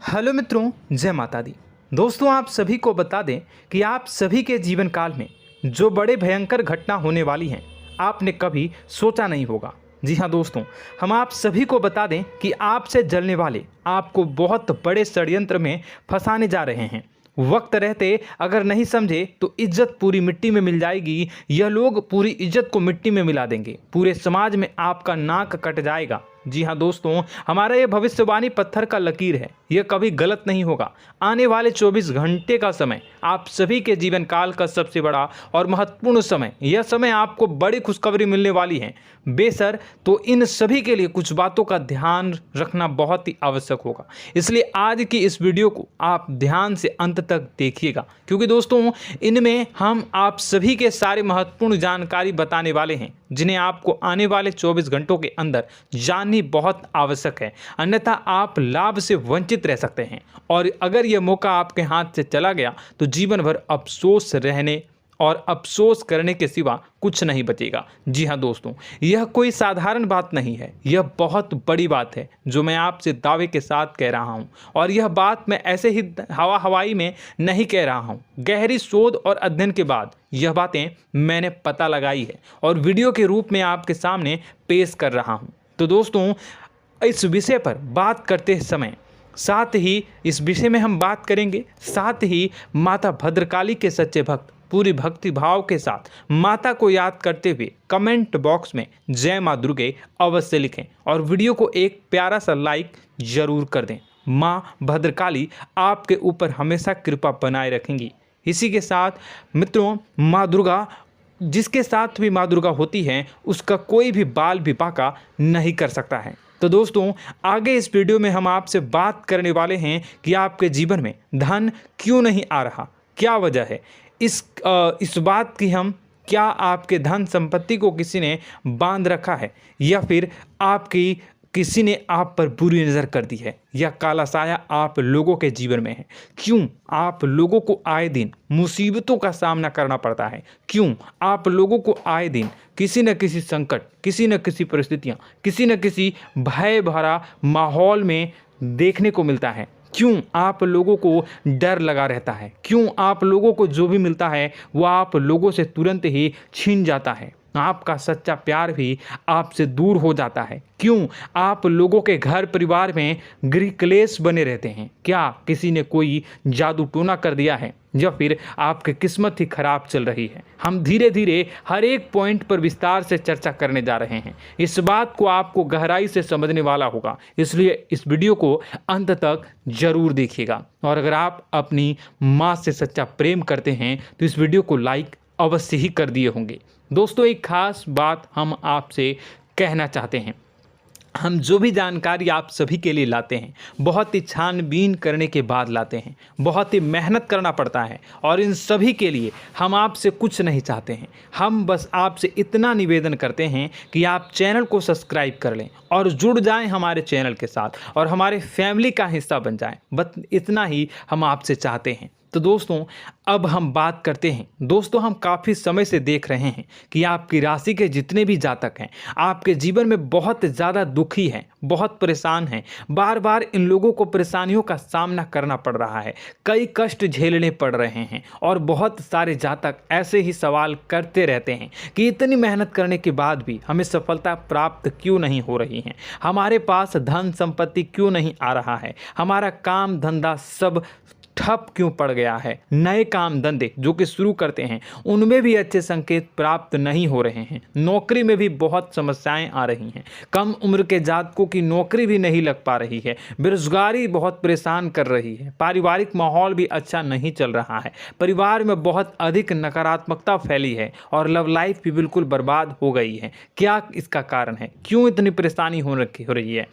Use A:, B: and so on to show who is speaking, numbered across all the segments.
A: Hello मित्रों, जय माता दी। दोस्तों, आप सभी को बता दें कि आप सभी के जीवन काल में जो बड़े भयंकर घटना होने वाली हैं, आपने कभी सोचा नहीं होगा। जी हाँ दोस्तों, हम आप सभी को बता दें कि आपसे जलने वाले आपको बहुत बड़े षड्यंत्र में फंसाने जा रहे हैं। वक्त रहते अगर नहीं समझे तो इज्जत पूरी मिट्टी में मिल जाएगी। यह लोग पूरी इज्जत को मिट्टी में मिला देंगे। पूरे समाज में आपका नाक कट जाएगा। जी हाँ दोस्तों, हमारा ये भविष्यवाणी पत्थर का लकीर है, यह कभी गलत नहीं होगा। आने वाले 24 घंटे का समय आप सभी के जीवन काल का सबसे बड़ा और महत्वपूर्ण समय। यह समय आपको बड़ी खुशखबरी मिलने वाली है बेसर, तो इन सभी के लिए कुछ बातों का ध्यान रखना बहुत ही आवश्यक होगा। इसलिए आज की इस वीडियो को आप ध्यान से अंत तक देखिएगा, क्योंकि दोस्तों इनमें हम आप सभी के सारे महत्वपूर्ण जानकारी बताने वाले हैं, जिन्हें आपको आने वाले 24 घंटों के अंदर जाननी बहुत आवश्यक है। अन्यथा आप लाभ से वंचित रह सकते हैं, और अगर यह मौका आपके हाथ से चला गया तो जीवन भर अफसोस रहने और अफसोस करने के सिवा कुछ नहीं बचेगा। जी हाँ दोस्तों, यह कोई साधारण बात नहीं है, यह बहुत बड़ी बात है जो मैं आपसे दावे के साथ कह रहा हूँ। और यह बात मैं ऐसे ही हवाई में नहीं कह रहा हूँ। गहरी शोध और अध्ययन के बाद यह बातें मैंने पता लगाई है और वीडियो के रूप में आपके सामने पेश कर रहा हूँ। तो दोस्तों, इस विषय पर बात करते समय साथ ही इस विषय में हम बात करेंगे, साथ ही माता भद्रकाली के सच्चे भक्त पूरी भक्ति भाव के साथ माता को याद करते हुए कमेंट बॉक्स में जय माँ दुर्गे अवश्य लिखें और वीडियो को एक प्यारा सा लाइक जरूर कर दें। माँ भद्रकाली आपके ऊपर हमेशा कृपा बनाए रखेंगी। इसी के साथ मित्रों, माँ दुर्गा, जिसके साथ भी माँ दुर्गा होती हैं, उसका कोई भी बाल भी बांका नहीं कर सकता है। तो दोस्तों, आगे इस वीडियो में हम आपसे बात करने वाले हैं कि आपके जीवन में धन क्यों नहीं आ रहा, क्या वजह है इस बात की। हम क्या आपके धन संपत्ति को किसी ने बांध रखा है, या फिर आपकी किसी ने आप पर बुरी नज़र कर दी है, या काला साया आप लोगों के जीवन में है। क्यों आप लोगों को आए दिन मुसीबतों का सामना करना पड़ता है, क्यों आप लोगों को आए दिन किसी न किसी संकट, किसी न किसी परिस्थितियाँ, किसी न किसी भय भरा माहौल में देखने को मिलता है, क्यों आप लोगों को डर लगा रहता है, क्यों आप लोगों को जो भी मिलता है वो आप लोगों से तुरंत ही छीन जाता है, आपका सच्चा प्यार भी आपसे दूर हो जाता है, क्यों आप लोगों के घर परिवार में गृह क्लेश बने रहते हैं। क्या किसी ने कोई जादू टोना कर दिया है, या फिर आपकी किस्मत ही खराब चल रही है। हम धीरे धीरे हर एक पॉइंट पर विस्तार से चर्चा करने जा रहे हैं। इस बात को आपको गहराई से समझने वाला होगा, इसलिए इस वीडियो को अंत तक जरूर देखिएगा। और अगर आप अपनी माँ से सच्चा प्रेम करते हैं तो इस वीडियो को लाइक अवश्य ही कर दिए होंगे। दोस्तों, एक खास बात हम आपसे कहना चाहते हैं। हम जो भी जानकारी आप सभी के लिए लाते हैं, बहुत ही छानबीन करने के बाद लाते हैं, बहुत ही मेहनत करना पड़ता है, और इन सभी के लिए हम आपसे कुछ नहीं चाहते हैं। हम बस आपसे इतना निवेदन करते हैं कि आप चैनल को सब्सक्राइब कर लें और जुड़ जाएं हमारे चैनल के साथ और हमारे फैमिली का हिस्सा बन जाएं। बस इतना ही हम आपसे चाहते हैं। तो दोस्तों, अब हम बात करते हैं। दोस्तों, हम काफ़ी समय से देख रहे हैं कि आपकी राशि के जितने भी जातक हैं, आपके जीवन में बहुत ज़्यादा दुखी हैं, बहुत परेशान हैं। बार बार इन लोगों को परेशानियों का सामना करना पड़ रहा है, कई कष्ट झेलने पड़ रहे हैं, और बहुत सारे जातक ऐसे ही सवाल करते रहते हैं कि इतनी मेहनत करने के बाद भी हमें सफलता प्राप्त क्यों नहीं हो रही है, हमारे पास धन संपत्ति क्यों नहीं आ रहा है, हमारा काम धंधा सब ठप क्यों पड़ गया है, नए काम धंधे जो कि शुरू करते हैं उनमें भी अच्छे संकेत प्राप्त नहीं हो रहे हैं, नौकरी में भी बहुत समस्याएं आ रही हैं, कम उम्र के जातकों की नौकरी भी नहीं लग पा रही है, बेरोजगारी बहुत परेशान कर रही है, पारिवारिक माहौल भी अच्छा नहीं चल रहा है, परिवार में बहुत अधिक नकारात्मकता फैली है, और लव लाइफ भी बिल्कुल बर्बाद हो गई है। क्या इसका कारण है, क्यों इतनी परेशानी हो रही है?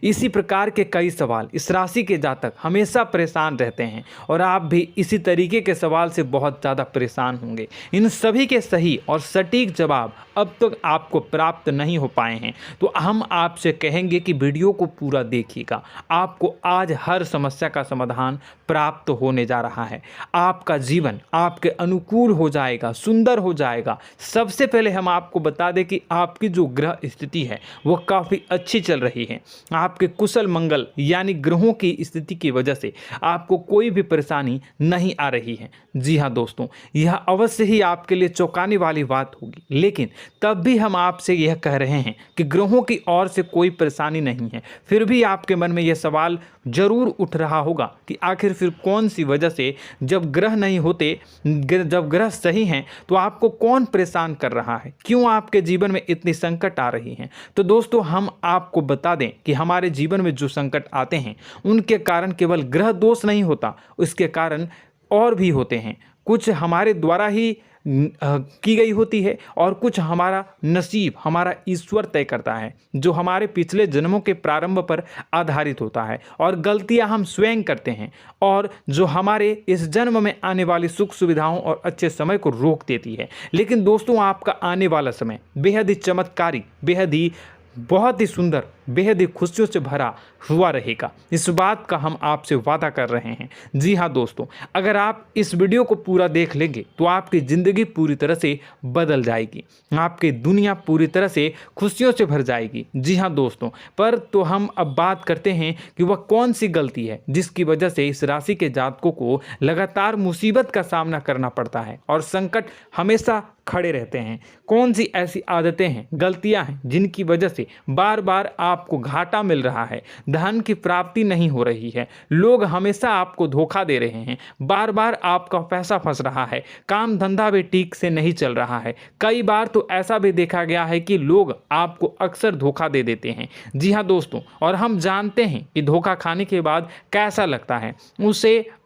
A: इसी प्रकार के कई सवाल इस राशि के जातक हमेशा परेशान रहते हैं, और आप भी इसी तरीके के सवाल से बहुत ज़्यादा परेशान होंगे। इन सभी के सही और सटीक जवाब अब तक आपको प्राप्त नहीं हो पाए हैं, तो हम आपसे कहेंगे कि वीडियो को पूरा देखिएगा। आपको आज हर समस्या का समाधान प्राप्त होने जा रहा है। आपका जीवन आपके अनुकूल हो जाएगा, सुंदर हो जाएगा। सबसे पहले हम आपको बता दें कि आपकी जो ग्रह स्थिति है वो काफ़ी अच्छी चल रही है। आपके कुशल मंगल यानी ग्रहों की स्थिति की वजह से आपको कोई भी परेशानी नहीं आ रही है। जी हाँ दोस्तों, यह अवश्य ही आपके लिए चौंकाने वाली बात होगी, लेकिन तब भी हम आपसे यह कह रहे हैं कि ग्रहों की ओर से कोई परेशानी नहीं है। फिर भी आपके मन में यह सवाल जरूर उठ रहा होगा कि आखिर फिर कौन सी वजह से, जब ग्रह नहीं होते, जब ग्रह सही हैं, तो आपको कौन परेशान कर रहा है, क्यों आपके जीवन में इतनी संकट आ रही हैं। तो दोस्तों, हम आपको बता दें कि हमारे जीवन में जो संकट आते हैं उनके कारण केवल ग्रह दोष नहीं होता, उसके कारण और भी होते हैं। कुछ हमारे द्वारा ही की गई होती है और कुछ हमारा नसीब, हमारा ईश्वर तय करता है, जो हमारे पिछले जन्मों के प्रारंभ पर आधारित होता है। और गलतियां हम स्वयं करते हैं और जो हमारे इस जन्म में आने वाली सुख सुविधाओं और अच्छे समय को रोक देती है। लेकिन दोस्तों, आपका आने वाला समय बेहद ही चमत्कारी, बेहद ही बहुत ही सुंदर, बेहद ही खुशियों से भरा हुआ रहेगा। इस बात का हम आपसे वादा कर रहे हैं। जी हाँ दोस्तों, अगर आप इस वीडियो को पूरा देख लेंगे तो आपकी ज़िंदगी पूरी तरह से बदल जाएगी, आपकी दुनिया पूरी तरह से खुशियों से भर जाएगी। जी हाँ दोस्तों, पर तो हम अब बात करते हैं कि वह कौन सी गलती है जिसकी वजह से इस राशि के जातकों को लगातार मुसीबत का सामना करना पड़ता है और संकट हमेशा खड़े रहते हैं। कौन सी ऐसी आदतें हैं, गलतियां हैं जिनकी वजह से बार बार आपको घाटा मिल रहा है, धन की प्राप्ति नहीं हो रही है, लोग हमेशा आपको धोखा दे रहे हैं, बार बार आपका पैसा फंस रहा है, काम धंधा भी ठीक से नहीं चल रहा है। कई बार तो ऐसा भी देखा गया है कि लोग आपको अक्सर धोखा दे देते हैं। जी हाँ दोस्तों, और हम जानते हैं कि धोखा खाने के बाद कैसा लगता है।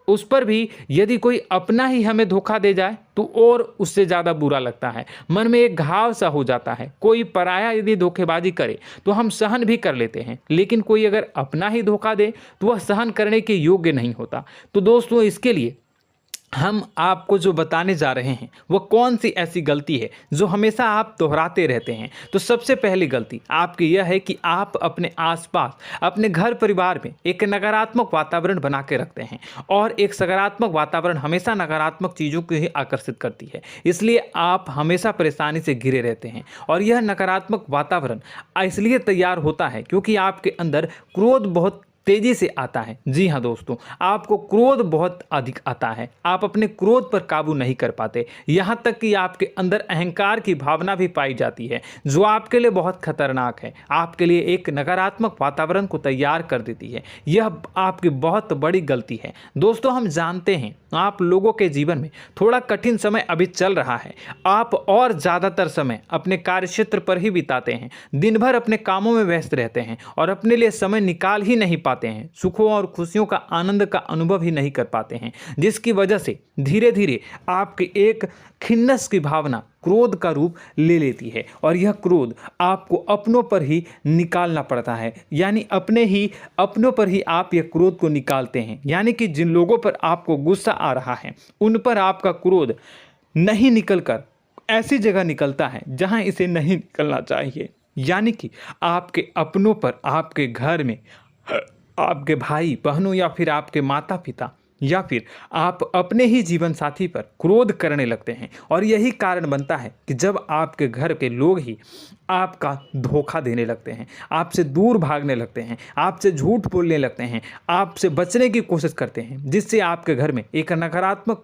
A: उस पर भी यदि कोई अपना ही हमें धोखा दे जाए तो और उससे ज़्यादा बुरा लगता है, मन में एक घाव सा हो जाता है। कोई पराया यदि धोखेबाजी करे तो हम सहन भी कर लेते हैं, लेकिन कोई अगर अपना ही धोखा दे तो वह सहन करने के योग्य नहीं होता। तो दोस्तों, इसके लिए हम आपको जो बताने जा रहे हैं वो कौन सी ऐसी गलती है जो हमेशा आप दोहराते रहते हैं। तो सबसे पहली गलती आपकी यह है कि आप अपने आसपास, अपने घर परिवार में एक नकारात्मक वातावरण बना के रखते हैं, और एक सकारात्मक वातावरण हमेशा नकारात्मक चीज़ों को ही आकर्षित करती है। इसलिए आप हमेशा परेशानी से घिरे रहते हैं, और यह नकारात्मक वातावरण इसलिए तैयार होता है क्योंकि आपके अंदर क्रोध बहुत तेजी से आता है। जी हाँ दोस्तों, आपको क्रोध बहुत अधिक आता है, आप अपने क्रोध पर काबू नहीं कर पाते, यहाँ तक कि आपके अंदर अहंकार की भावना भी पाई जाती है, जो आपके लिए बहुत खतरनाक है, आपके लिए एक नकारात्मक वातावरण को तैयार कर देती है। यह आपकी बहुत बड़ी गलती है। दोस्तों, हम जानते हैं आप लोगों के जीवन में थोड़ा कठिन समय अभी चल रहा है। आप और ज़्यादातर समय अपने कार्यक्षेत्र पर ही बिताते हैं, दिन भर अपने कामों में व्यस्त रहते हैं और अपने लिए समय निकाल ही नहीं पाते हैं, सुखों और खुशियों का आनंद का अनुभव ही नहीं कर पाते हैं, जिसकी वजह से धीरे धीरे आपकी एक खिन्नस की भावना क्रोध का रूप ले लेती है, और यह क्रोध आपको अपनों पर ही निकालना पड़ता है। यानी अपनों पर ही आप यह क्रोध को निकालते हैं। यानी कि जिन लोगों पर आपको गुस्सा आ रहा है उन पर आपका क्रोध नहीं निकलकर ऐसी जगह निकलता है जहां इसे नहीं निकलना चाहिए। यानी कि आपके अपनों पर, आपके घर में, आपके भाई बहनों या फिर आपके माता पिता या फिर आप अपने ही जीवन साथी पर क्रोध करने लगते हैं, और यही कारण बनता है कि जब आपके घर के लोग ही आपका धोखा देने लगते हैं, आपसे दूर भागने लगते हैं, आपसे झूठ बोलने लगते हैं, आपसे बचने की कोशिश करते हैं, जिससे आपके घर में एक नकारात्मक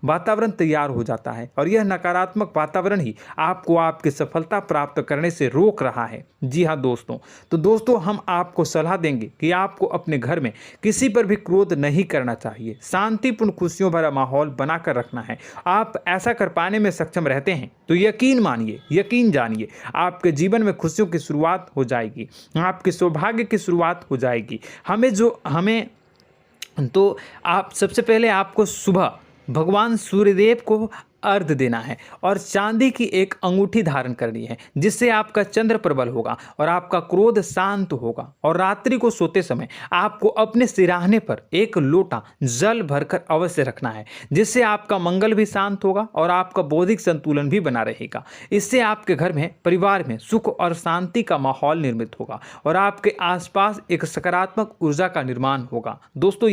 A: वातावरण तैयार हो जाता है, और यह नकारात्मक वातावरण ही आपको आपकी सफलता प्राप्त करने से रोक रहा है। जी हाँ दोस्तों, तो दोस्तों, हम आपको सलाह देंगे कि आपको अपने घर में किसी पर भी क्रोध नहीं करना चाहिए, शांतिपूर्ण खुशियों भरा माहौल बनाकर रखना है। आप ऐसा कर पाने में सक्षम रहते हैं तो यकीन मानिए, यकीन जानिए, आपके जीवन में खुशियों की शुरुआत हो जाएगी, आपके सौभाग्य की शुरुआत हो जाएगी। आप सबसे पहले आपको सुबह भगवान सूर्यदेव को अर्घ्य देना है और चांदी की एक अंगूठी धारण करनी है, जिससे आपका चंद्र प्रबल होगा और आपका क्रोध शांत होगा। और रात्रि को सोते समय आपको अपने सिरहाने पर एक लोटा जल भरकर अवश्य रखना है, जिससे आपका मंगल भी शांत होगा और आपका बौद्धिक संतुलन भी बना रहेगा। इससे आपके घर में, परिवार में सुख और शांति का माहौल निर्मित होगा और आपके आसपास एक सकारात्मक ऊर्जा का निर्माण होगा। दोस्तों,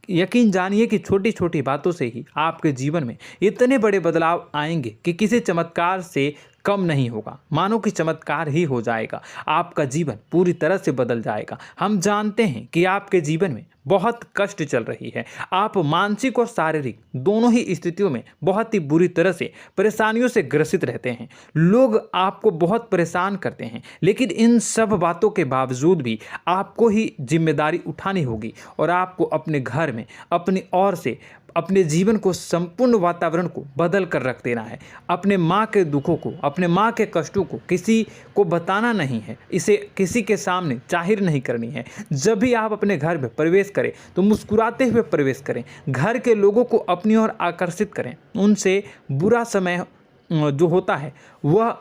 A: यकीन जानिए कि छोटी छोटी बातों से ही आपके जीवन में इतने बड़े बदलाव आएंगे कि किसी चमत्कार से कम नहीं होगा। मानो कि चमत्कार ही हो जाएगा, आपका जीवन पूरी तरह से बदल जाएगा। हम जानते हैं कि आपके जीवन में बहुत कष्ट चल रही है, आप मानसिक और शारीरिक दोनों ही स्थितियों में बहुत ही बुरी तरह से परेशानियों से ग्रसित रहते हैं। लोग आपको बहुत परेशान करते हैं, लेकिन इन सब बातों के बावजूद भी आपको ही जिम्मेदारी उठानी होगी और आपको अपने घर में अपनी ओर से अपने जीवन को, संपूर्ण वातावरण को बदल कर रख देना है। अपने माँ के दुखों को, अपने माँ के कष्टों को किसी को बताना नहीं है, इसे किसी के सामने जाहिर नहीं करनी है। जब भी आप अपने घर में प्रवेश करें तो मुस्कुराते हुए प्रवेश करें, घर के लोगों को अपनी ओर आकर्षित करें। उनसे बुरा समय जो होता है वह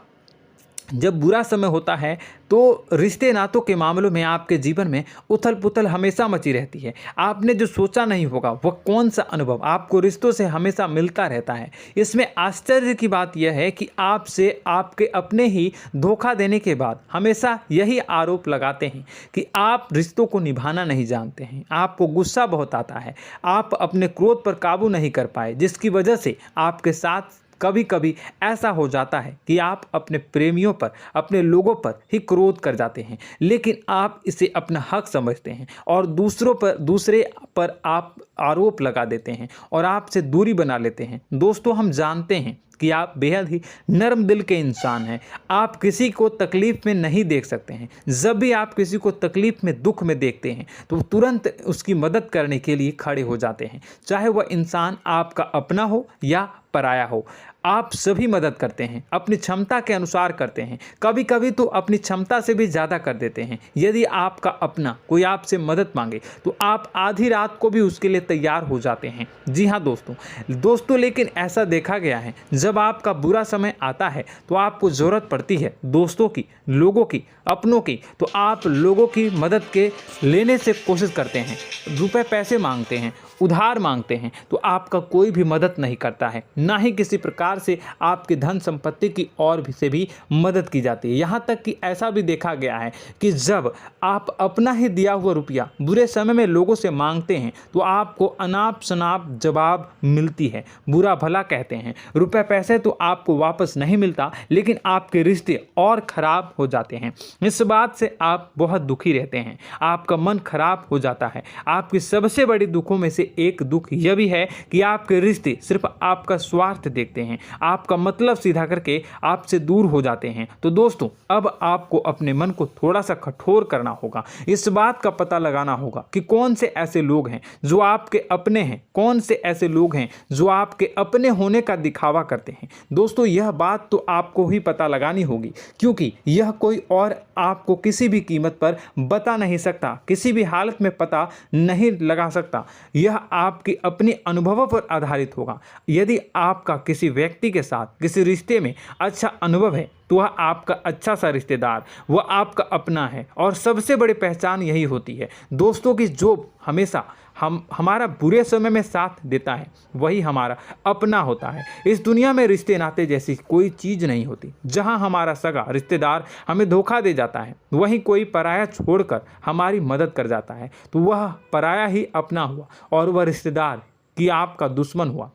A: जब बुरा समय होता है तो रिश्ते नातों के मामलों में आपके जीवन में उथल पुथल हमेशा मची रहती है। आपने जो सोचा नहीं होगा वह कौन सा अनुभव आपको रिश्तों से हमेशा मिलता रहता है। इसमें आश्चर्य की बात यह है कि आपसे आपके अपने ही धोखा देने के बाद हमेशा यही आरोप लगाते हैं कि आप रिश्तों को निभाना नहीं जानते हैं, आपको गुस्सा बहुत आता है, आप अपने क्रोध पर काबू नहीं कर पाए, जिसकी वजह से आपके साथ कभी कभी ऐसा हो जाता है कि आप अपने प्रेमियों पर, अपने लोगों पर ही क्रोध कर जाते हैं, लेकिन आप इसे अपना हक समझते हैं और दूसरे पर आप आरोप लगा देते हैं और आपसे दूरी बना लेते हैं। दोस्तों, हम जानते हैं कि आप बेहद ही नर्म दिल के इंसान हैं। आप किसी को तकलीफ में नहीं देख सकते हैं। जब भी आप किसी को तकलीफ में, दुख में देखते हैं तो तुरंत उसकी मदद करने के लिए खड़े हो जाते हैं, चाहे वह इंसान आपका अपना हो या पराया हो। आप सभी मदद करते हैं, अपनी क्षमता के अनुसार करते हैं, कभी कभी तो अपनी क्षमता से भी ज़्यादा कर देते हैं। यदि आपका अपना कोई आपसे मदद मांगे तो आप आधी रात को भी उसके लिए तैयार हो जाते हैं। जी हाँ दोस्तों, लेकिन ऐसा देखा गया है, जब आपका बुरा समय आता है तो आपको ज़रूरत पड़ती है दोस्तों की, लोगों की, अपनों की, तो आप लोगों की मदद के लेने से कोशिश करते हैं, रुपए पैसे मांगते हैं, उधार मांगते हैं, तो आपका कोई भी मदद नहीं करता है, ना ही किसी प्रकार से आपकी धन संपत्ति की ओर से भी मदद की जाती है। यहाँ तक कि ऐसा भी देखा गया है कि जब आप अपना ही दिया हुआ रुपया बुरे समय में लोगों से मांगते हैं तो आपको अनाप शनाप जवाब मिलती है, बुरा भला कहते हैं। रुपए पैसे तो आपको वापस नहीं मिलता, लेकिन आपके रिश्ते और खराब हो जाते हैं। इस बात से आप बहुत दुखी रहते हैं, आपका मन खराब हो जाता है। आपकी सबसे बड़ी दुखों में से एक दुख यह भी है कि आपके रिश्ते सिर्फ आपका स्वार्थ देखते हैं, आपका मतलब सीधा करके आपसे दूर हो जाते हैं। तो दोस्तों, अब आपको अपने मन को थोड़ा सा कठोर करना होगा, इस बात का पता लगाना होगा कि कौन से ऐसे लोग हैं जो आपके अपने हैं, कौन से ऐसे लोग हैं जो आपके अपने होने का दिखावा करते हैं। दोस्तों, यह बात तो आपको ही पता लगानी होगी, क्योंकि यह कोई और आपको किसी भी कीमत पर बता नहीं सकता, किसी भी हालत में पता नहीं लगा सकता। यह आपके अपने अनुभवों पर आधारित होगा। यदि आपका किसी व्यक्ति के साथ किसी रिश्ते में अच्छा अनुभव है तो वह आपका अच्छा सा रिश्तेदार, वह आपका अपना है। और सबसे बड़ी पहचान यही होती है दोस्तों की जो हमेशा हमारा बुरे समय में साथ देता है वही हमारा अपना होता है। इस दुनिया में रिश्ते नाते जैसी कोई चीज़ नहीं होती। जहां हमारा सगा रिश्तेदार हमें धोखा दे जाता है, वहीं कोई पराया छोड़कर हमारी मदद कर जाता है, तो वह पराया ही अपना हुआ और वह रिश्तेदार की आपका दुश्मन हुआ।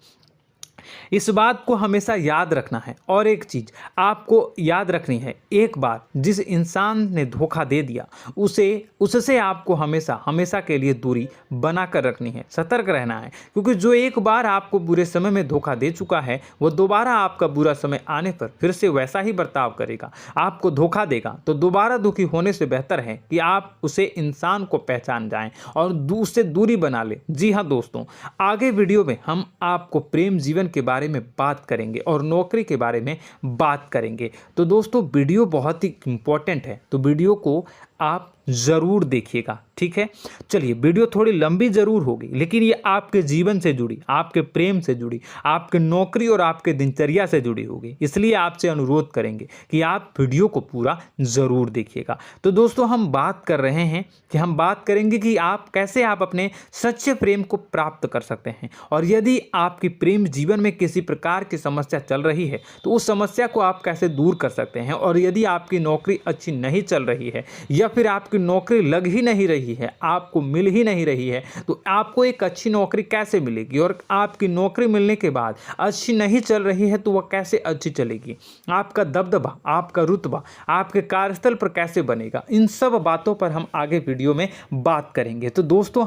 A: इस बात को हमेशा याद रखना है। और एक चीज़ आपको याद रखनी है, एक बार जिस इंसान ने धोखा दे दिया उससे आपको हमेशा के लिए दूरी बना कर रखनी है, सतर्क रहना है। क्योंकि जो एक बार आपको बुरे समय में धोखा दे चुका है वो दोबारा आपका बुरा समय आने पर फिर से वैसा ही बर्ताव करेगा, आपको धोखा देगा। तो दोबारा दुखी होने से बेहतर है कि आप उसे इंसान को पहचान जाएं और उससे दूरी बना लें। जी हाँ दोस्तों, आगे वीडियो में हम आपको प्रेम जीवन के बारे में बात करेंगे और नौकरी के बारे में बात करेंगे। तो दोस्तों, वीडियो बहुत ही इम्पोर्टेंट है, तो वीडियो को आप ज़रूर देखिएगा, ठीक है। चलिए, वीडियो थोड़ी लंबी ज़रूर होगी, लेकिन ये आपके जीवन से जुड़ी, आपके प्रेम से जुड़ी, आपके नौकरी और आपके दिनचर्या से जुड़ी होगी, इसलिए आपसे अनुरोध करेंगे कि आप वीडियो को पूरा ज़रूर देखिएगा। तो दोस्तों, हम बात कर रहे हैं कि हम बात करेंगे कि आप कैसे आप अपने सच्चे प्रेम को प्राप्त कर सकते हैं, और यदि आपकी प्रेम जीवन में किसी प्रकार की समस्या चल रही है तो उस समस्या को आप कैसे दूर कर सकते हैं, और यदि आपकी नौकरी अच्छी नहीं चल रही है या फिर आपकी नौकरी लग ही नहीं रही है, आपको मिल ही नहीं रही है, तो आपको एक अच्छी नौकरी कैसे मिलेगी, और आपकी नौकरी मिलने के बाद अच्छी नहीं चल रही है तो वह कैसे अच्छी चलेगी, आपका दबदबा, आपका रुतबा आपके कार्यस्थल पर कैसे बनेगा, इन सब बातों पर हम आगे वीडियो में बात करेंगे। तो दोस्तों,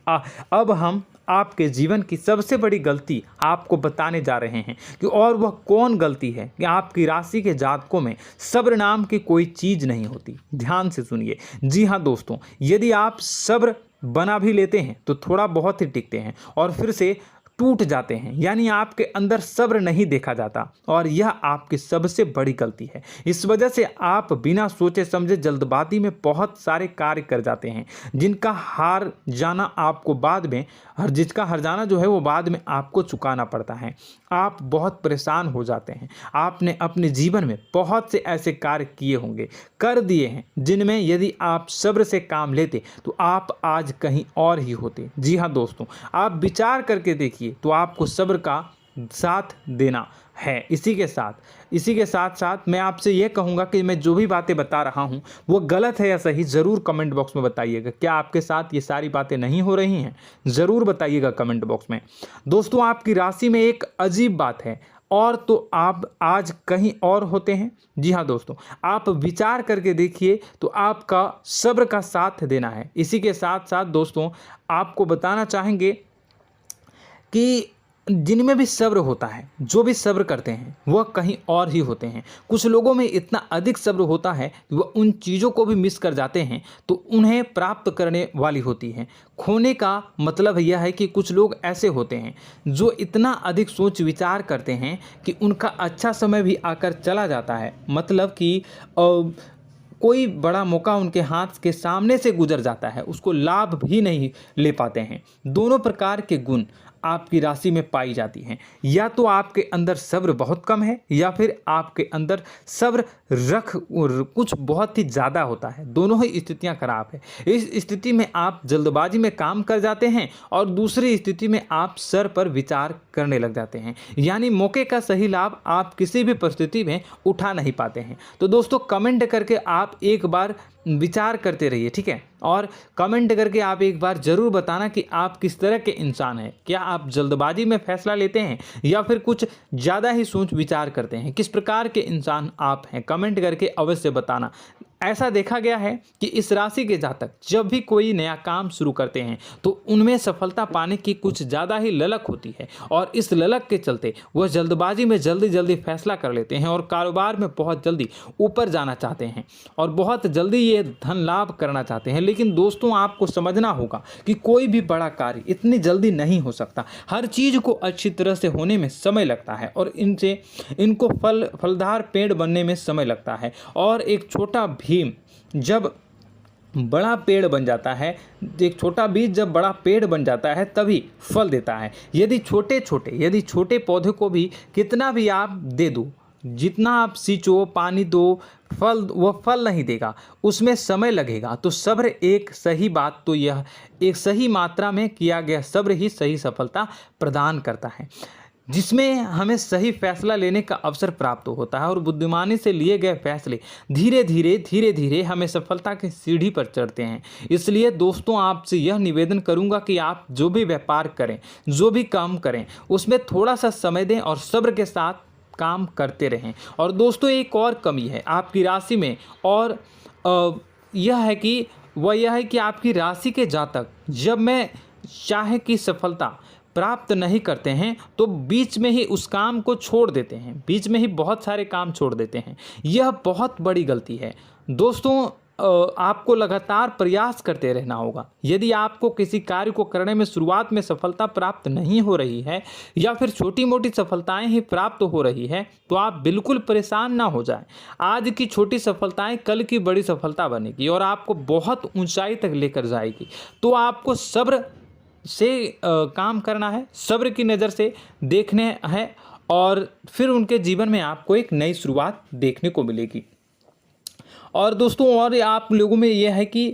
A: अब हम आपके जीवन की सबसे बड़ी गलती आपको बताने जा रहे हैं कि और वह कौन गलती है कि आपकी राशि के जातकों में सब्र नाम की कोई चीज़ नहीं होती। ध्यान से सुनिए। जी हाँ दोस्तों, यदि आप सब्र बना भी लेते हैं तो थोड़ा बहुत ही टिकते हैं और फिर से टूट जाते हैं, यानी आपके अंदर सब्र नहीं देखा जाता, और यह आपकी सबसे बड़ी गलती है। इस वजह से आप बिना सोचे समझे जल्दबाजी में बहुत सारे कार्य कर जाते हैं, जिसका हार जाना जो है वो बाद में आपको चुकाना पड़ता है। आप बहुत परेशान हो जाते हैं। आपने अपने जीवन में बहुत से ऐसे कार्य किए होंगे, कर दिए हैं, जिनमें यदि आप सब्र से काम लेते तो आप आज कहीं और ही होते। जी हाँ दोस्तों, आप विचार करके देखिए तो आपको सब्र का साथ देना है। इसी के साथ साथ मैं आपसे ये कहूँगा कि मैं जो भी बातें बता रहा हूँ वो गलत है या सही, ज़रूर कमेंट बॉक्स में बताइएगा। क्या आपके साथ ये सारी बातें नहीं हो रही हैं, ज़रूर बताइएगा कमेंट बॉक्स में। दोस्तों, आपकी राशि में एक अजीब बात है, और तो आप आज कहीं और होते हैं। जी हाँ दोस्तों, आप विचार करके देखिए तो आपका सब्र का साथ देना है। इसी के साथ साथ दोस्तों, आपको बताना चाहेंगे कि जिनमें भी सब्र होता है, जो भी सब्र करते हैं वह कहीं और ही होते हैं। कुछ लोगों में इतना अधिक सब्र होता है कि वह उन चीज़ों को भी मिस कर जाते हैं तो उन्हें प्राप्त करने वाली होती हैं। खोने का मतलब यह है कि कुछ लोग ऐसे होते हैं जो इतना अधिक सोच विचार करते हैं कि उनका अच्छा समय भी आकर चला जाता है, मतलब कि कोई बड़ा मौका उनके हाथ के सामने से गुजर जाता है, उसको लाभ भी नहीं ले पाते हैं। दोनों प्रकार के गुण आपकी राशि में पाई जाती हैं। या तो आपके अंदर सब्र बहुत कम है या फिर आपके अंदर सब्र कुछ बहुत ही ज़्यादा होता है। दोनों ही स्थितियां खराब है। इस स्थिति में आप जल्दबाजी में काम कर जाते हैं और दूसरी स्थिति में आप सर पर विचार करने लग जाते हैं, यानी मौके का सही लाभ आप किसी भी परिस्थिति में उठा नहीं पाते हैं। तो दोस्तों, कमेंट करके आप एक बार विचार करते रहिए, ठीक है, और कमेंट करके आप एक बार ज़रूर बताना कि आप किस तरह के इंसान हैं। क्या आप जल्दबाजी में फैसला लेते हैं या फिर कुछ ज़्यादा ही सोच विचार करते हैं? किस प्रकार के इंसान आप हैं, कमेंट करके अवश्य बताना। ऐसा देखा गया है कि इस राशि के जातक जब भी कोई नया काम शुरू करते हैं तो उनमें सफलता पाने की कुछ ज़्यादा ही ललक होती है, और इस ललक के चलते वह जल्दबाजी में जल्दी फैसला कर लेते हैं और कारोबार में बहुत जल्दी ऊपर जाना चाहते हैं और बहुत जल्दी ये धन लाभ करना चाहते हैं। लेकिन दोस्तों, आपको समझना होगा कि कोई भी बड़ा कार्य इतनी जल्दी नहीं हो सकता। हर चीज़ को अच्छी तरह से होने में समय लगता है और इनको फलदार पेड़ बनने में समय लगता है। और एक छोटा भीम जब बड़ा पेड़ बन जाता है, एक छोटा बीज जब बड़ा पेड़ बन जाता है तभी फल देता है। यदि छोटे पौधे को भी कितना भी आप दे दो, जितना आप सींचो, पानी दो, वह फल नहीं देगा, उसमें समय लगेगा। तो सब्र एक सही बात तो यह एक सही मात्रा में किया गया सब्र ही सही सफलता प्रदान करता है, जिसमें हमें सही फैसला लेने का अवसर प्राप्त होता है और बुद्धिमानी से लिए गए फैसले धीरे धीरे हमें सफलता की सीढ़ी पर चढ़ते हैं। इसलिए दोस्तों, आपसे यह निवेदन करूंगा कि आप जो भी व्यापार करें, जो भी काम करें, उसमें थोड़ा सा समय दें और सब्र के साथ काम करते रहें। और दोस्तों, एक और कमी है आपकी राशि में, और यह है कि आपकी राशि के जातक जब मैं चाहे कि सफलता प्राप्त नहीं करते हैं तो बीच में ही उस काम को छोड़ देते हैं, बीच में ही बहुत सारे काम छोड़ देते हैं। यह बहुत बड़ी गलती है दोस्तों। आपको लगातार प्रयास करते रहना होगा। यदि आपको किसी कार्य को करने में शुरुआत में सफलता प्राप्त नहीं हो रही है या फिर छोटी मोटी सफलताएं ही प्राप्त हो रही है तो आप बिल्कुल परेशान ना हो जाएं। आज की छोटी सफलताएं कल की बड़ी सफलता बनेगी और आपको बहुत ऊंचाई तक लेकर जाएगी। तो आपको सब्र से काम करना है, सब्र की नज़र से देखने हैं और फिर उनके जीवन में आपको एक नई शुरुआत देखने को मिलेगी। और दोस्तों और आप लोगों में यह है कि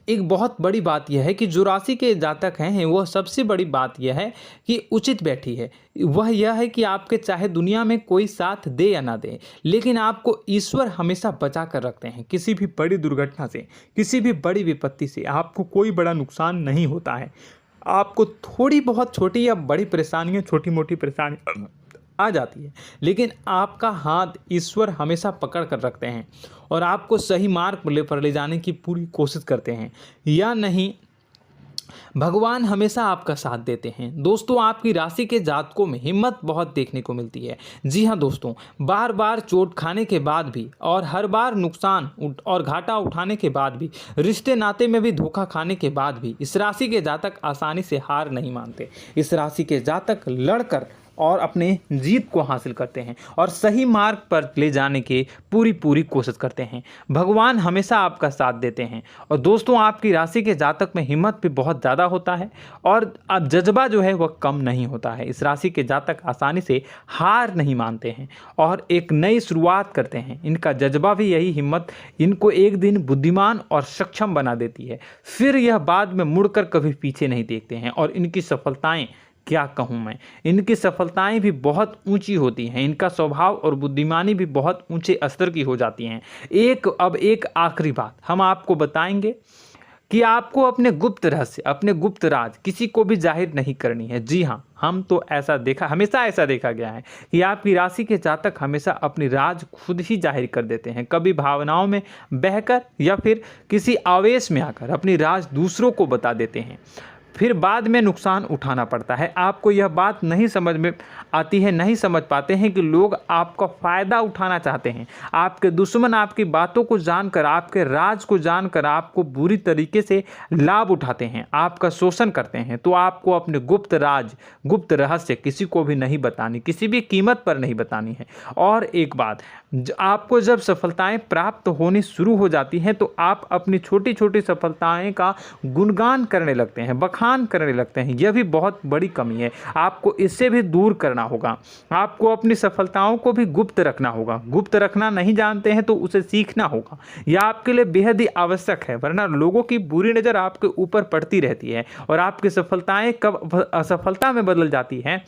A: एक बहुत बड़ी बात यह है कि जो राशि के जातक हैं वह सबसे बड़ी बात यह है कि उचित बैठी है। वह यह है कि आपके चाहे दुनिया में कोई साथ दे या ना दे, लेकिन आपको ईश्वर हमेशा बचा कर रखते हैं। किसी भी बड़ी दुर्घटना से, किसी भी बड़ी विपत्ति से आपको कोई बड़ा नुकसान नहीं होता है। आपको थोड़ी बहुत छोटी या बड़ी परेशानियाँ, छोटी मोटी परेशानी आ जाती है, लेकिन आपका हाथ ईश्वर हमेशा पकड़ कर रखते हैं और आपको सही मार्ग पर ले जाने की पूरी कोशिश करते हैं। या नहीं, भगवान हमेशा आपका साथ देते हैं। दोस्तों आपकी राशि के जातकों में हिम्मत बहुत देखने को मिलती है। जी हाँ दोस्तों, बार बार चोट खाने के बाद भी और हर बार नुकसान और घाटा उठाने के बाद भी, रिश्ते नाते में भी धोखा खाने के बाद भी इस राशि के जातक आसानी से हार नहीं मानते। इस राशि के जातक लड़कर और अपने जीत को हासिल करते हैं और सही मार्ग पर ले जाने की पूरी कोशिश करते हैं। भगवान हमेशा आपका साथ देते हैं। और दोस्तों आपकी राशि के जातक में हिम्मत भी बहुत ज़्यादा होता है और अब जज्बा जो है वह कम नहीं होता है। इस राशि के जातक आसानी से हार नहीं मानते हैं और एक नई शुरुआत करते हैं। इनका जज्बा भी, यही हिम्मत इनको एक दिन बुद्धिमान और सक्षम बना देती है। फिर यह बाद में मुड़कर कभी पीछे नहीं देखते हैं और इनकी सफलताएं, क्या कहूँ मैं, इनकी सफलताएं भी बहुत ऊंची होती हैं। इनका स्वभाव और बुद्धिमानी भी बहुत ऊंचे स्तर की हो जाती हैं। अब एक आखिरी बात हम आपको बताएंगे कि आपको अपने गुप्त रहस्य, अपने गुप्त राज किसी को भी जाहिर नहीं करनी है। जी हाँ, हम तो हमेशा ऐसा देखा गया है कि आपकी राशि के जातक हमेशा अपनी राज खुद ही जाहिर कर देते हैं। कभी भावनाओं में बहकर या फिर किसी आवेश में आकर अपनी राज दूसरों को बता देते हैं, फिर बाद में नुकसान उठाना पड़ता है। आपको यह बात नहीं समझ में आती है, नहीं समझ पाते हैं कि लोग आपका फ़ायदा उठाना चाहते हैं। आपके दुश्मन आपकी बातों को जानकर, आपके राज को जानकर आपको बुरी तरीके से लाभ उठाते हैं, आपका शोषण करते हैं। तो आपको अपने गुप्त राज, गुप्त रहस्य किसी को भी नहीं बतानी, किसी भी कीमत पर नहीं बतानी है। और एक बात, आपको जब सफलताएं प्राप्त होनी शुरू हो जाती हैं तो आप अपनी छोटी छोटी सफलताएं का गुणगान करने लगते हैं, बखान करने लगते हैं। यह भी बहुत बड़ी कमी है, आपको इससे भी दूर करना होगा। आपको अपनी सफलताओं को भी गुप्त रखना होगा। गुप्त रखना नहीं जानते हैं तो उसे सीखना होगा। यह आपके लिए बेहद ही आवश्यक है, वरना लोगों की बुरी नज़र आपके ऊपर पड़ती रहती है और आपकी सफलताएं कब असफलता में बदल जाती हैं,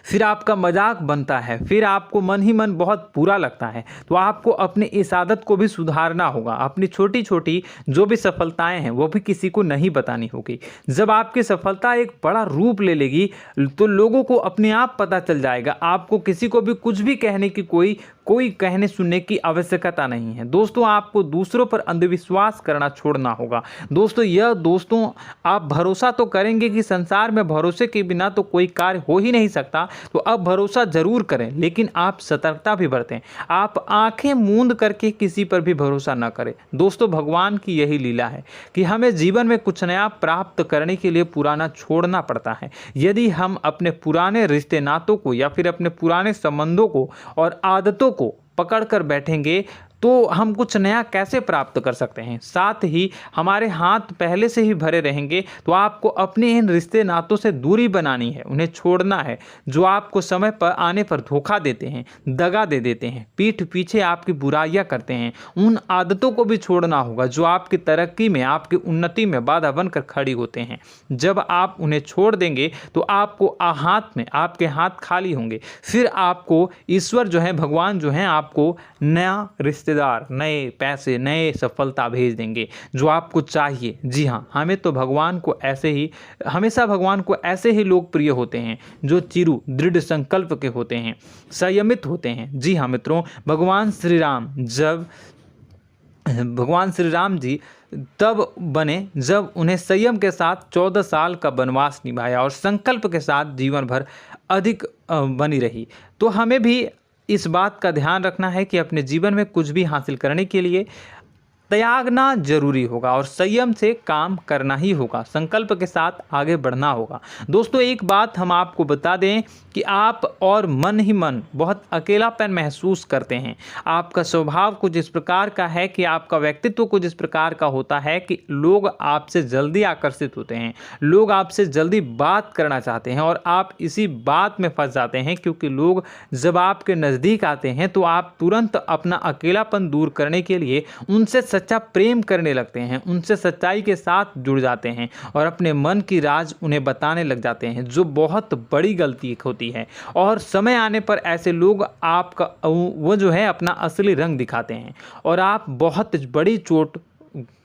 A: फिर आपका मजाक बनता है, फिर आपको मन ही मन बहुत बुरा लगता है। तो आपको अपनी इस आदत को भी सुधारना होगा। अपनी छोटी छोटी जो भी सफलताएं हैं वो भी किसी को नहीं बतानी होगी। जब आपकी सफलता एक बड़ा रूप ले लेगी तो लोगों को अपने आप पता चल जाएगा। आपको किसी को भी कुछ भी कहने की कोई कहने सुनने की आवश्यकता नहीं है। दोस्तों आपको दूसरों पर अंधविश्वास करना छोड़ना होगा। दोस्तों आप भरोसा तो करेंगे कि संसार में भरोसे के बिना तो कोई कार्य हो ही नहीं सकता, तो अब भरोसा जरूर करें, लेकिन आप सतर्कता भी बरतें। आप आंखें मूंद करके किसी पर भी भरोसा न करें। दोस्तों भगवान की यही लीला है कि हमें जीवन में कुछ नया प्राप्त करने के लिए पुराना छोड़ना पड़ता है। यदि हम अपने पुराने रिश्ते नातों को या फिर अपने पुराने संबंधों को और आदतों को पकड़ कर बैठेंगे तो हम कुछ नया कैसे प्राप्त कर सकते हैं। साथ ही हमारे हाथ पहले से ही भरे रहेंगे। तो आपको अपने इन रिश्ते नातों से दूरी बनानी है, उन्हें छोड़ना है जो आपको समय पर आने पर धोखा देते हैं, दगा दे देते हैं, पीठ पीछे आपकी बुराइयां करते हैं। उन आदतों को भी छोड़ना होगा जो आपकी तरक्की में, आपकी उन्नति में बाधा बनकर खड़ी होते हैं। जब आप उन्हें छोड़ देंगे तो आपके हाथ खाली होंगे। फिर आपको ईश्वर जो है, भगवान जो है, आपको नया रिश्तेदार, नए पैसे, नए सफलता भेज देंगे जो आपको चाहिए। जी हाँ, हमेशा भगवान को ऐसे ही लोग प्रिय होते हैं जो चिरु दृढ़ संकल्प के होते हैं, संयमित होते हैं। जी हाँ मित्रों, भगवान श्री राम जी तब बने जब उन्हें संयम के साथ 14 साल का वनवास निभाया और संकल्प के साथ जीवन भर अधिक बनी रही। तो हमें भी इस बात का ध्यान रखना है कि अपने जीवन में कुछ भी हासिल करने के लिए त्यागना जरूरी होगा और संयम से काम करना ही होगा, संकल्प के साथ आगे बढ़ना होगा। दोस्तों एक बात हम आपको बता दें कि आप और मन ही मन बहुत अकेलापन महसूस करते हैं। आपका स्वभाव कुछ इस प्रकार का है कि आपका व्यक्तित्व कुछ इस प्रकार का होता है कि लोग आपसे जल्दी आकर्षित होते हैं, लोग आपसे जल्दी बात करना चाहते हैं और आप इसी बात में फंस जाते हैं, क्योंकि लोग जब आपके नज़दीक आते हैं तो आप तुरंत अपना अकेलापन दूर करने के लिए उनसे सच्चा प्रेम करने लगते हैं, उनसे सच्चाई के साथ जुड़ जाते हैं और अपने मन की राज उन्हें बताने लग जाते हैं, जो बहुत बड़ी गलती होती है। और समय आने पर ऐसे लोग आपका वो जो है अपना असली रंग दिखाते हैं और आप बहुत बड़ी चोट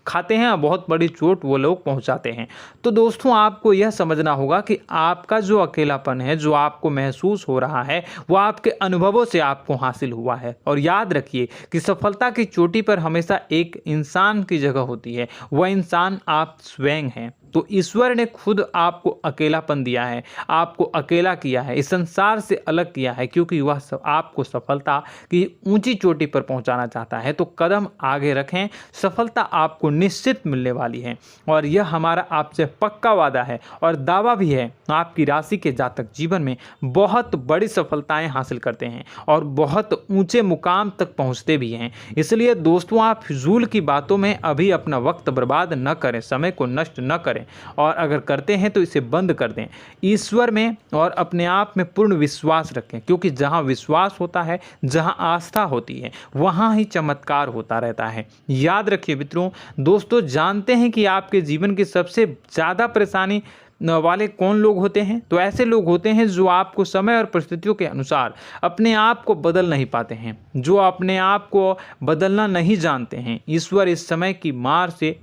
A: खाते हैं, बहुत बड़ी चोट वो लोग पहुंचाते हैं। तो दोस्तों आपको यह समझना होगा कि आपका जो अकेलापन है, जो आपको महसूस हो रहा है, वो आपके अनुभवों से आपको हासिल हुआ है। और याद रखिए कि सफलता की चोटी पर हमेशा एक इंसान की जगह होती है, वह इंसान आप स्वयं हैं। तो ईश्वर ने खुद आपको अकेलापन दिया है, आपको अकेला किया है, इस संसार से अलग किया है, क्योंकि वह आपको सफलता की ऊंची चोटी पर पहुंचाना चाहता है। तो कदम आगे रखें, सफलता आपको निश्चित मिलने वाली है और यह हमारा आपसे पक्का वादा है और दावा भी है। आपकी राशि के जातक जीवन में बहुत बड़ी सफलताएं हासिल करते हैं और बहुत ऊंचे मुकाम तक पहुंचते भी हैं। इसलिए दोस्तों आप फिजूल की बातों में अभी अपना वक्त बर्बाद न करें, समय को नष्ट न करें और अगर करते हैं तो इसे बंद कर दें। ईश्वर में और अपने आप में पूर्ण विश्वास रखें, क्योंकि जहां विश्वास होता है, जहां आस्था होती है, वहां ही चमत्कार होता रहता है। याद रखिए मित्रों, दोस्तों जानते हैं कि आपके जीवन की सबसे ज़्यादा परेशानी वाले कौन लोग होते हैं? तो ऐसे लोग होते हैं जो आपको समय और परिस्थितियों के अनुसार अपने आप को बदल नहीं पाते हैं, जो अपने आप को बदलना नहीं जानते हैं। ईश्वर इस समय की मार से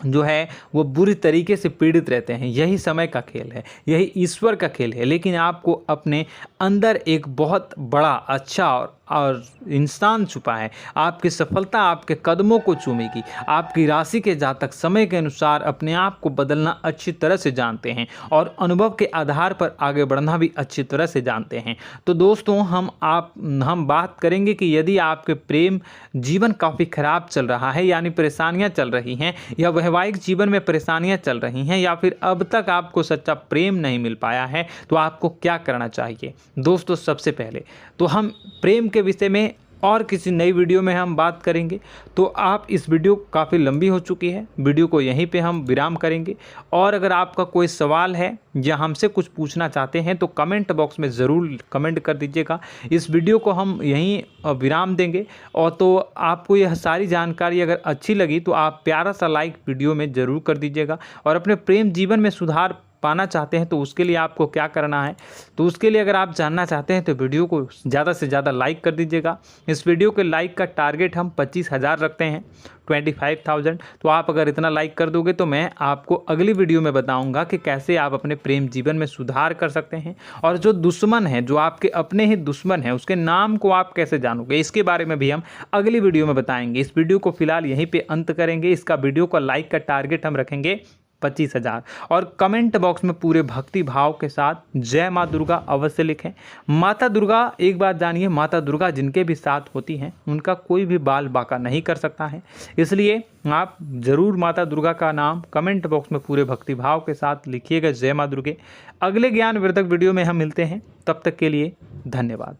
A: जो है वो बुरी तरीके से पीड़ित रहते हैं। यही समय का खेल है, यही ईश्वर का खेल है। लेकिन आपको अपने अंदर एक बहुत बड़ा अच्छा और इंसान छुपा है। आपकी सफलता आपके कदमों को चूमेगी। आपकी राशि के जातक समय के अनुसार अपने आप को बदलना अच्छी तरह से जानते हैं और अनुभव के आधार पर आगे बढ़ना भी अच्छी तरह से जानते हैं। तो दोस्तों हम बात करेंगे कि यदि आपके प्रेम जीवन काफ़ी खराब चल रहा है, यानी परेशानियां चल रही हैं, या वैवाहिक जीवन में परेशानियां चल रही हैं, या फिर अब तक आपको सच्चा प्रेम नहीं मिल पाया है, तो आपको क्या करना चाहिए। दोस्तों सबसे पहले तो हम प्रेम के विषय में और किसी नई वीडियो में हम बात करेंगे। तो आप इस वीडियो काफ़ी लंबी हो चुकी है, वीडियो को यहीं पे हम विराम करेंगे। और अगर आपका कोई सवाल है या हमसे कुछ पूछना चाहते हैं तो कमेंट बॉक्स में ज़रूर कमेंट कर दीजिएगा। इस वीडियो को हम यहीं विराम देंगे। और तो आपको यह सारी जानकारी अगर अच्छी लगी तो आप प्यारा सा लाइक वीडियो में ज़रूर कर दीजिएगा। और अपने प्रेम जीवन में सुधार पाना चाहते हैं तो उसके लिए आपको क्या करना है, तो उसके लिए अगर आप जानना चाहते हैं तो वीडियो को ज़्यादा से ज़्यादा लाइक कर दीजिएगा। इस वीडियो के लाइक का टारगेट हम 25,000 रखते हैं, 25,000। तो आप अगर इतना लाइक कर दोगे तो मैं आपको अगली वीडियो में बताऊंगा कि कैसे आप अपने प्रेम जीवन में सुधार कर सकते हैं। और जो दुश्मन है, जो आपके अपने ही दुश्मन है, उसके नाम को आप कैसे जानोगे, इसके बारे में भी हम अगली वीडियो में बताएंगे। इस वीडियो को फिलहाल यहीं पर अंत करेंगे। इसका वीडियो का लाइक का टारगेट हम रखेंगे 25,000। और कमेंट बॉक्स में पूरे भक्ति भाव के साथ जय माँ दुर्गा अवश्य लिखें। माता दुर्गा, एक बात जानिए, माता दुर्गा जिनके भी साथ होती हैं उनका कोई भी बाल बांका नहीं कर सकता है। इसलिए आप ज़रूर माता दुर्गा का नाम कमेंट बॉक्स में पूरे भक्ति भाव के साथ लिखिएगा, जय माँ दुर्गे। अगले ज्ञानवर्धक वीडियो में हम मिलते हैं, तब तक के लिए धन्यवाद।